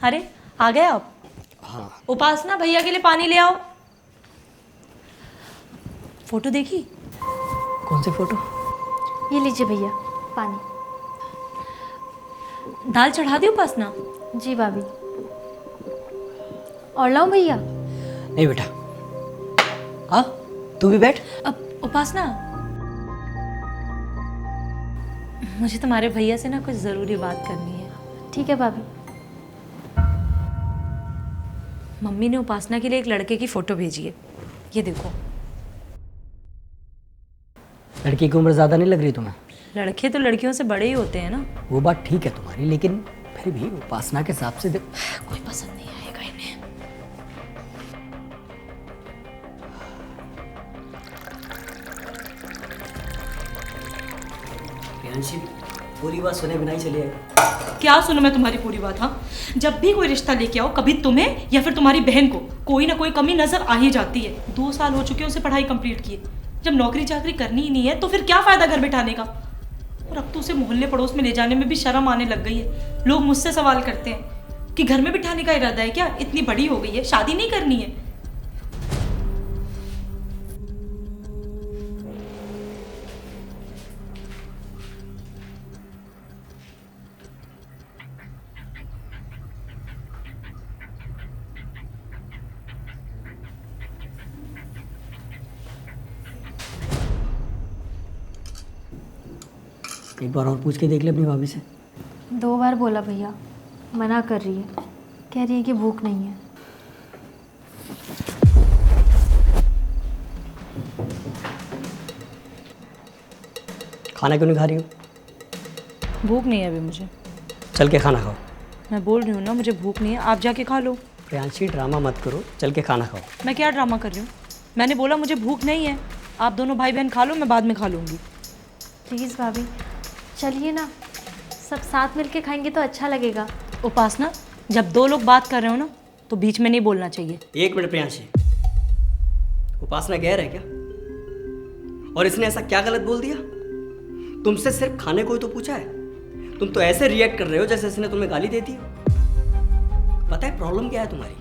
अरे आ गए आप? हाँ। उपासना भैया के लिए पानी ले आओ। फोटो देखी? कौन सी फोटो? ये लीजिए भैया पानी। दाल चढ़ा दी उपासना? जी भाभी। और लाऊं भैया? नहीं बेटा, आ तू भी बैठ। अब उपासना, मुझे तुम्हारे भैया से ना कुछ ज़रूरी बात करनी है। ठीक है भाभी। मम्मी ने उपासना के लिए एक लड़के की फ़ोटो भेजी है, ये देखो। लड़की की उम्र ज़्यादा नहीं लग रही तुम्हें? लड़के तो लड़कियों से बड़े ही होते हैं ना। वो बात ठीक है तुम्हारी, लेकिन फिर भी उपासना के हिसाब से कोई पसंद नहीं आएगा इन्हें। प्रियांशी पूरी बात सुने बिना ही चली आई। क्या सुनो मैं तुम्हारी पूरी बात? हाँ, जब भी कोई रिश्ता लेके आओ, कभी तुम्हें या फिर तुम्हारी बहन को कोई ना कोई कमी नजर आ ही जाती है। 2 साल हो चुके हैं उसे पढ़ाई कंप्लीट किए। जब नौकरी चाकरी करनी ही नहीं है तो फिर क्या फायदा घर बिठाने का? और अब तो उसे मोहल्ले पड़ोस में ले जाने में भी शर्म आने लग गई है। लोग मुझसे सवाल करते हैं कि घर में बिठाने का इरादा है क्या? इतनी बड़ी हो गई है, शादी नहीं करनी है? एक बार और पूछ के देख ले अपनी भाभी से। 2 बार बोला भैया, मना कर रही है, कह रही है कि भूख नहीं है। खाना क्यों नहीं खा रही हो? भूख नहीं है अभी मुझे। चल के खाना खाओ। मैं बोल रही हूँ ना, मुझे भूख नहीं है, आप जाके खा लो। प्रियांशी ड्रामा मत करो, चल के खाना खाओ। मैं क्या ड्रामा कर रही हूँ? मैंने बोला मुझे भूख नहीं है, आप दोनों भाई बहन खा लो, मैं बाद में खा लूँगी। प्लीज़ भाभी चलिए ना, सब साथ मिलके खाएंगे तो अच्छा लगेगा। उपासना, जब 2 लोग बात कर रहे हो ना तो बीच में नहीं बोलना चाहिए। एक मिनट प्रियांशी, उपासना गैर है क्या? और इसने ऐसा क्या गलत बोल दिया? तुमसे सिर्फ खाने को ही तो पूछा है, तुम तो ऐसे रिएक्ट कर रहे हो जैसे इसने तुम्हें गाली दे दी हो। पता है प्रॉब्लम क्या है तुम्हारी?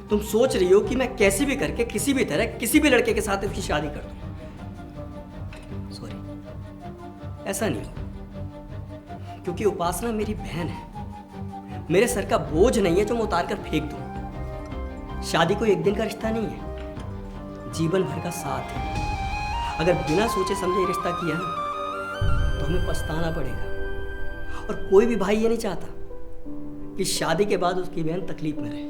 तुम सोच रही हो कि मैं कैसे भी करके किसी भी तरह किसी भी लड़के के साथ इसकी शादी कर दूं। सॉरी, ऐसा नहीं हो, क्योंकि उपासना मेरी बहन है, मेरे सर का बोझ नहीं है जो मैं उतार कर फेंक दूं। शादी कोई एक दिन का रिश्ता नहीं है, जीवन भर का साथ है। अगर बिना सोचे समझे रिश्ता किया ना तो हमें पछताना पड़ेगा। और कोई भी भाई ये नहीं चाहता कि शादी के बाद उसकी बहन तकलीफ में रहे।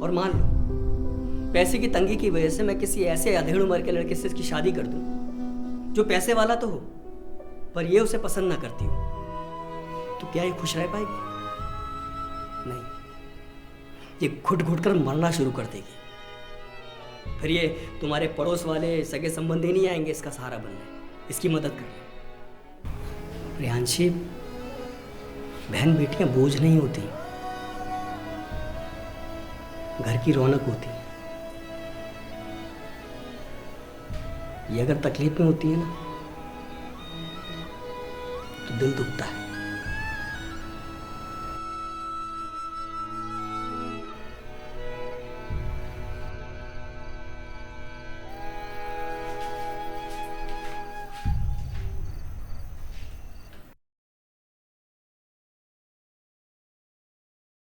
और मान लो पैसे की तंगी की वजह से मैं किसी ऐसे अधेड़ उम्र के लड़के से इसकी शादी कर दूं जो पैसे वाला तो हो पर ये उसे पसंद ना करती हो, तो क्या ये खुश रह पाएगी? नहीं, ये घुट घुट कर मरना शुरू कर देगी। फिर ये तुम्हारे पड़ोस वाले सगे संबंधी नहीं आएंगे इसका सहारा बनने, इसकी मदद करने। प्रियांशी, बहन बेटियां बोझ नहीं होती, घर की रौनक होती है। ये अगर तकलीफ में होती है ना तो दिल दुखता है।